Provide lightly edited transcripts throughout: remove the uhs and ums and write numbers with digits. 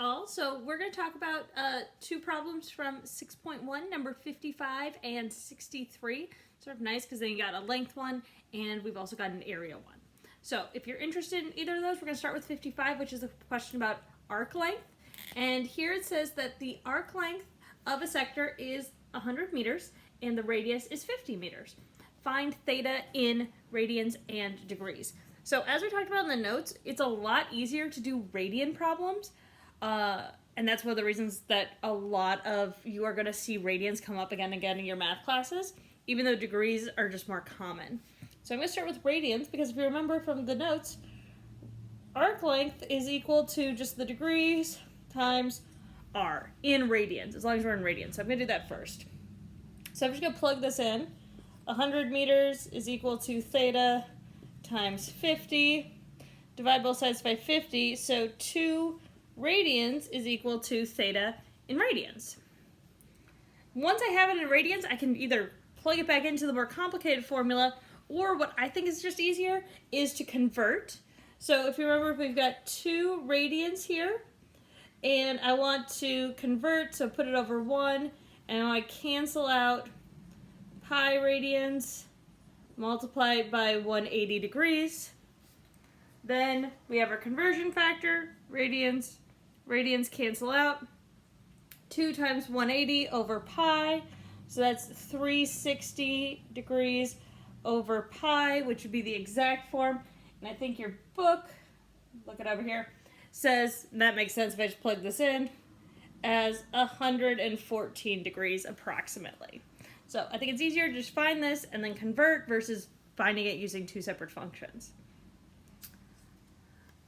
all. So we're going to talk about two problems from 6.1, number 55 and 63. Sort of nice because then you got a length one and we've also got an area one. So if you're interested in either of those, we're going to start with 55, which is a question about arc length. And here it says that the arc length of a sector is 100 meters and the radius is 50 meters. Find theta in radians and degrees. So as we talked about in the notes, it's a lot easier to do radian problems. And that's one of the reasons that a lot of you are going to see radians come up again and again in your math classes, even though degrees are just more common. So I'm going to start with radians because if you remember from the notes, arc length is equal to just the degrees times r in radians, as long as we're in radians. So I'm going to do that first. So I'm just going to plug this in. 100 meters is equal to theta times 50. Divide both sides by 50, so 2 radians is equal to theta in radians. Once I have it in radians, I can either plug it back into the more complicated formula, or what I think is just easier is to convert. So if you remember, we've got 2 radians here, and I want to convert, so put it over 1, and I cancel out pi radians, multiply it by 180 degrees. Then we have our conversion factor, radians cancel out. 2 times 180 over pi, so that's 360 degrees over pi, which would be the exact form. And I think your book, look it over here, says, and that makes sense if I just plug this in, as 114 degrees approximately. So I think it's easier to just find this and then convert versus finding it using 2 separate functions.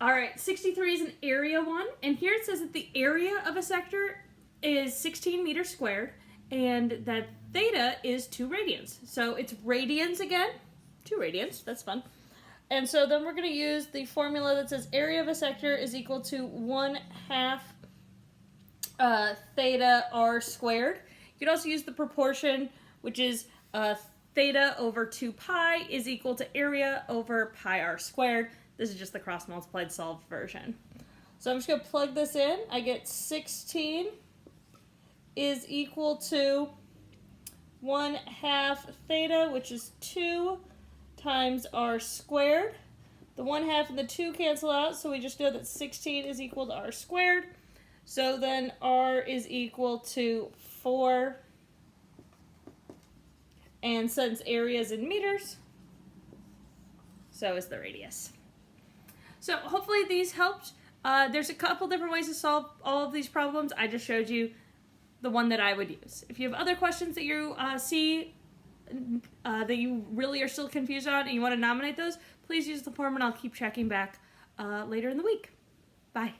Alright, 63 is an area one, and here it says that the area of a sector is 16 meters squared, and that theta is 2 radians. So it's radians again, 2 radians, that's fun. And so then we're going to use the formula that says area of a sector is equal to 1/2 theta r squared. You could also use the proportion, which is theta over 2 pi is equal to area over pi r squared. This is just the cross-multiplied solved version. So I'm just going to plug this in. I get 16 is equal to 1/2 theta, which is 2 times r squared. The 1/2 and the 2 cancel out, so we just know that 16 is equal to r squared. So then r is equal to 4. And since area is in meters, so is the radius. So hopefully these helped. There's a couple different ways to solve all of these problems. I just showed you the one that I would use. If you have other questions that you see that you really are still confused on and you want to nominate those, please use the form and I'll keep checking back later in the week. Bye.